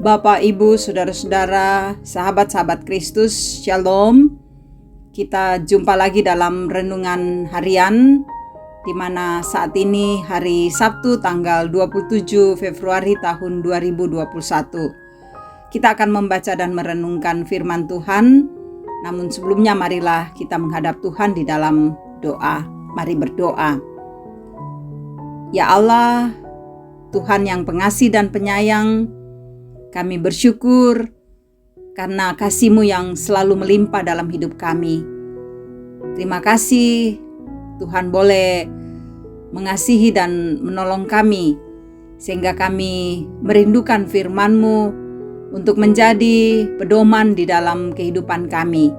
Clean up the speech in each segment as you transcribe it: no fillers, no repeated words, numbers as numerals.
Bapak, Ibu, Saudara-saudara, sahabat-sahabat Kristus, Shalom. Kita jumpa lagi dalam renungan harian, di mana saat ini hari Sabtu tanggal 27 Februari tahun 2021. Kita akan membaca dan merenungkan firman Tuhan, namun sebelumnya marilah kita menghadap Tuhan di dalam doa. Mari berdoa. Ya Allah, Tuhan yang pengasih dan penyayang, kami bersyukur karena kasih-Mu yang selalu melimpah dalam hidup kami. Terima kasih Tuhan boleh mengasihi dan menolong kami, sehingga kami merindukan firman-Mu untuk menjadi pedoman di dalam kehidupan kami.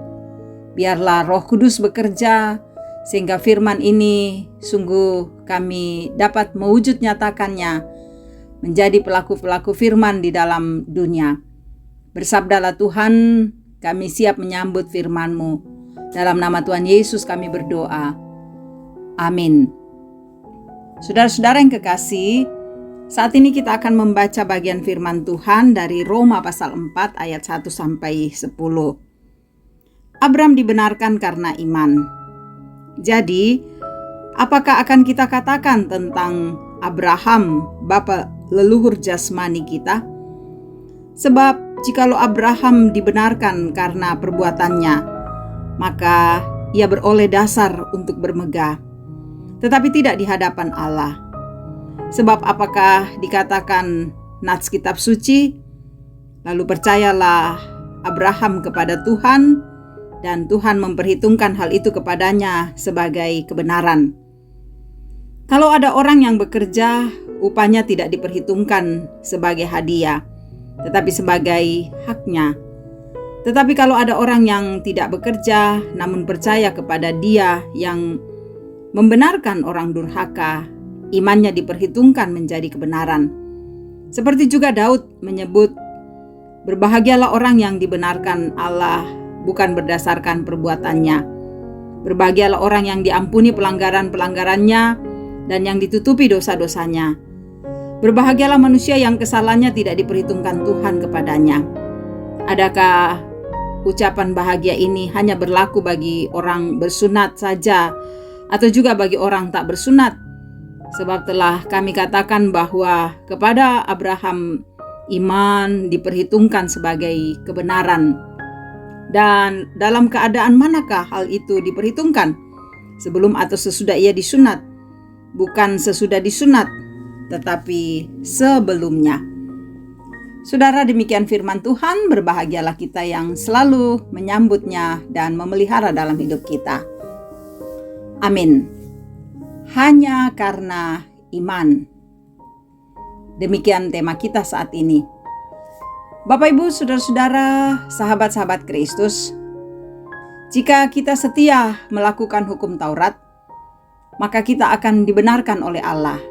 Biarlah Roh Kudus bekerja, sehingga firman ini sungguh kami dapat mewujud nyatakannya, menjadi pelaku-pelaku firman di dalam dunia. Bersabdalah Tuhan, kami siap menyambut firman-Mu. Dalam nama Tuhan Yesus kami berdoa. Amin. Saudara-saudara yang kekasih, saat ini kita akan membaca bagian firman Tuhan dari Roma pasal 4 ayat 1 sampai 10. Abraham dibenarkan karena iman. Jadi, apakah akan kita katakan tentang Abraham, bapa leluhur jasmani kita? Sebab jikalau Abraham dibenarkan karena perbuatannya, maka ia beroleh dasar untuk bermegah, tetapi tidak di hadapan Allah. Sebab apakah dikatakan nats kitab suci, lalu percayalah Abraham kepada Tuhan, dan Tuhan memperhitungkan hal itu kepadanya sebagai kebenaran. Kalau ada orang yang bekerja, upahnya tidak diperhitungkan sebagai hadiah, tetapi sebagai haknya. Tetapi kalau ada orang yang tidak bekerja, namun percaya kepada Dia yang membenarkan orang durhaka, imannya diperhitungkan menjadi kebenaran. Seperti juga Daud menyebut, berbahagialah orang yang dibenarkan Allah bukan berdasarkan perbuatannya. Berbahagialah orang yang diampuni pelanggaran-pelanggarannya dan yang ditutupi dosa-dosanya. Berbahagialah manusia yang kesalahannya tidak diperhitungkan Tuhan kepadanya. Adakah ucapan bahagia ini hanya berlaku bagi orang bersunat saja, atau juga bagi orang tak bersunat? Sebab telah kami katakan bahwa kepada Abraham iman diperhitungkan sebagai kebenaran. Dan dalam keadaan manakah hal itu diperhitungkan? Sebelum atau sesudah ia disunat? Bukan sesudah disunat, tetapi sebelumnya. Saudara, demikian firman Tuhan. Berbahagialah kita yang selalu menyambutnya dan memelihara dalam hidup kita. Amin. Hanya karena iman. Demikian tema kita saat ini. Bapak, Ibu, saudara-saudara, sahabat-sahabat Kristus, jika kita setia melakukan hukum Taurat, maka kita akan dibenarkan oleh Allah.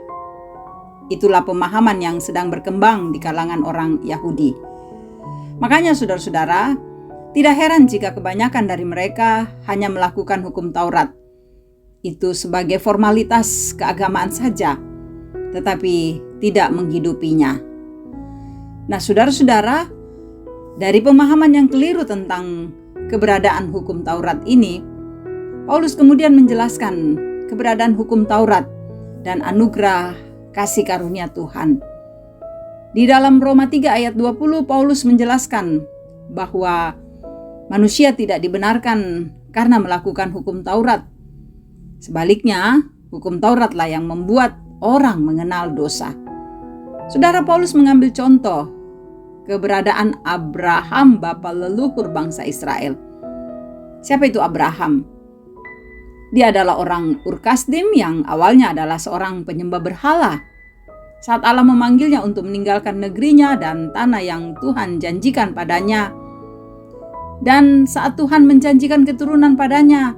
Itulah pemahaman yang sedang berkembang di kalangan orang Yahudi. Makanya saudara-saudara, tidak heran jika kebanyakan dari mereka hanya melakukan hukum Taurat. Itu sebagai formalitas keagamaan saja, tetapi tidak menghidupinya. Nah, saudara-saudara, dari pemahaman yang keliru tentang keberadaan hukum Taurat ini, Paulus kemudian menjelaskan keberadaan hukum Taurat dan anugerah kasih karunia Tuhan. Di dalam Roma 3 ayat 20, Paulus menjelaskan bahwa manusia tidak dibenarkan karena melakukan hukum Taurat. Sebaliknya, hukum Tauratlah yang membuat orang mengenal dosa. Saudara, Paulus mengambil contoh keberadaan Abraham, bapa leluhur bangsa Israel. Siapa itu Abraham? Dia adalah orang Ur Kasdim yang awalnya adalah seorang penyembah berhala. Saat Allah memanggilnya untuk meninggalkan negerinya dan tanah yang Tuhan janjikan padanya, dan saat Tuhan menjanjikan keturunan padanya,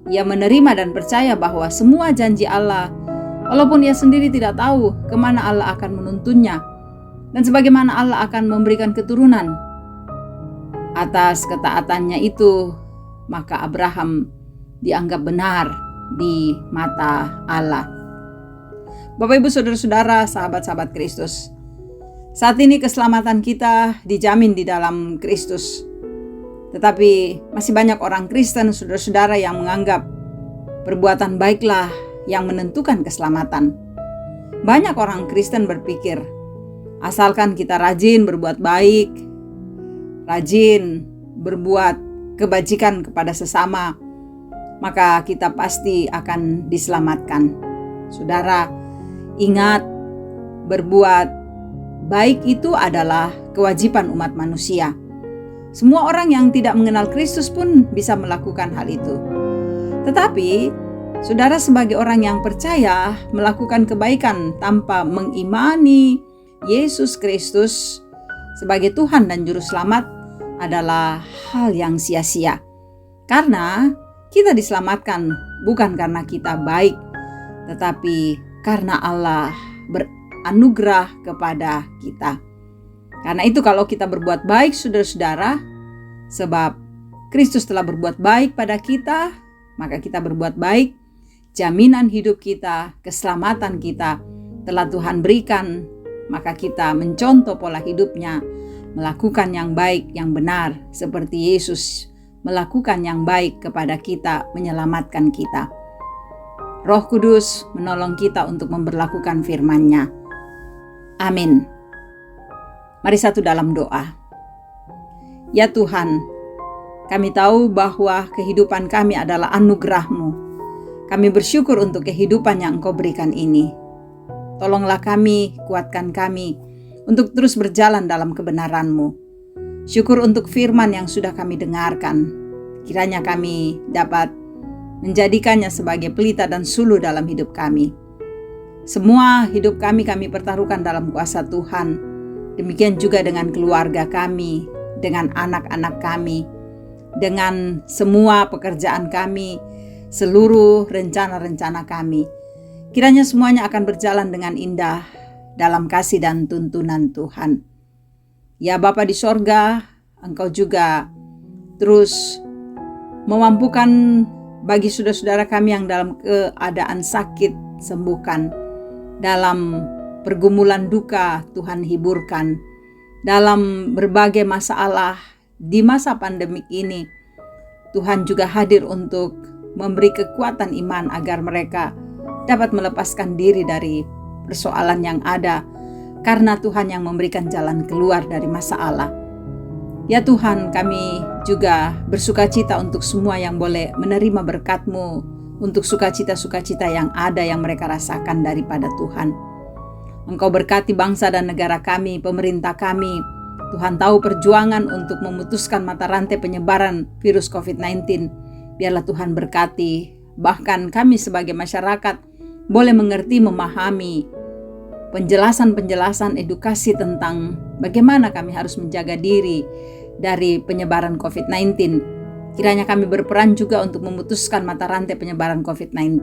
ia menerima dan percaya bahwa semua janji Allah, walaupun ia sendiri tidak tahu kemana Allah akan menuntunnya, dan sebagaimana Allah akan memberikan keturunan. Atas ketaatannya itu, maka Abraham dianggap benar di mata Allah. Bapak, Ibu, saudara-saudara, sahabat-sahabat Kristus, Saat ini keselamatan kita dijamin di dalam Kristus. Tetapi masih banyak orang Kristen, saudara-saudara, yang menganggap perbuatan baiklah yang menentukan keselamatan. Banyak orang Kristen berpikir, asalkan kita rajin berbuat baik, rajin berbuat kebajikan kepada sesama, maka kita pasti akan diselamatkan. Saudara, ingat, berbuat baik itu adalah kewajiban umat manusia. Semua orang yang tidak mengenal Kristus pun bisa melakukan hal itu. Tetapi, saudara sebagai orang yang percaya melakukan kebaikan tanpa mengimani Yesus Kristus sebagai Tuhan dan Juru Selamat adalah hal yang sia-sia. Karena kita diselamatkan bukan karena kita baik, tetapi karena Allah beranugerah kepada kita. Karena itu kalau kita berbuat baik, saudara-saudara, sebab Kristus telah berbuat baik pada kita, maka kita berbuat baik. Jaminan hidup kita, keselamatan kita telah Tuhan berikan, maka kita mencontoh pola hidupnya, melakukan yang baik, yang benar, seperti Yesus melakukan yang baik kepada kita, menyelamatkan kita. Roh Kudus menolong kita untuk memberlakukan firman-Nya. Amin. Mari satu dalam doa. Ya Tuhan, kami tahu bahwa kehidupan kami adalah anugerah-Mu. Kami bersyukur untuk kehidupan yang Engkau berikan ini. Tolonglah kami, kuatkan kami untuk terus berjalan dalam kebenaran-Mu. Syukur untuk firman yang sudah kami dengarkan. Kiranya kami dapat menjadikannya sebagai pelita dan suluh dalam hidup kami. Semua hidup kami pertaruhkan dalam kuasa Tuhan. Demikian juga dengan keluarga kami, dengan anak-anak kami, dengan semua pekerjaan kami, seluruh rencana-rencana kami. Kiranya semuanya akan berjalan dengan indah dalam kasih dan tuntunan Tuhan. Ya Bapa di sorga, Engkau juga terus memampukan bagi saudara-saudara kami yang dalam keadaan sakit, sembuhkan. Dalam pergumulan duka, Tuhan hiburkan. Dalam berbagai masalah di masa pandemik ini, Tuhan juga hadir untuk memberi kekuatan iman agar mereka dapat melepaskan diri dari persoalan yang ada, karena Tuhan yang memberikan jalan keluar dari masalah. Ya Tuhan, kami juga bersukacita untuk semua yang boleh menerima berkat-Mu, untuk sukacita-sukacita yang ada yang mereka rasakan daripada Tuhan. Engkau berkati bangsa dan negara kami, pemerintah kami. Tuhan tahu perjuangan untuk memutuskan mata rantai penyebaran virus COVID-19. Biarlah Tuhan berkati, bahkan kami sebagai masyarakat boleh mengerti, memahami penjelasan-penjelasan edukasi tentang bagaimana kami harus menjaga diri dari penyebaran COVID-19. Kiranya kami berperan juga untuk memutuskan mata rantai penyebaran COVID-19.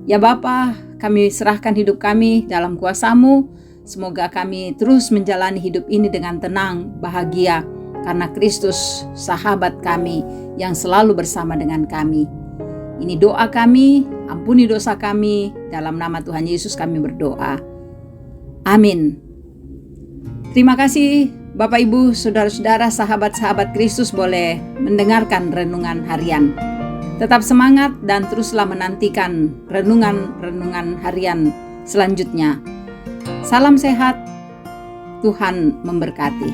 Ya Bapa, kami serahkan hidup kami dalam kuasa-Mu. Semoga kami terus menjalani hidup ini dengan tenang, bahagia, karena Kristus, sahabat kami yang selalu bersama dengan kami. Ini doa kami, ampuni dosa kami, dalam nama Tuhan Yesus kami berdoa. Amin. Terima kasih Bapak Ibu, saudara-saudara, sahabat-sahabat Kristus boleh mendengarkan renungan harian. Tetap semangat dan teruslah menantikan renungan-renungan harian selanjutnya. Salam sehat, Tuhan memberkati.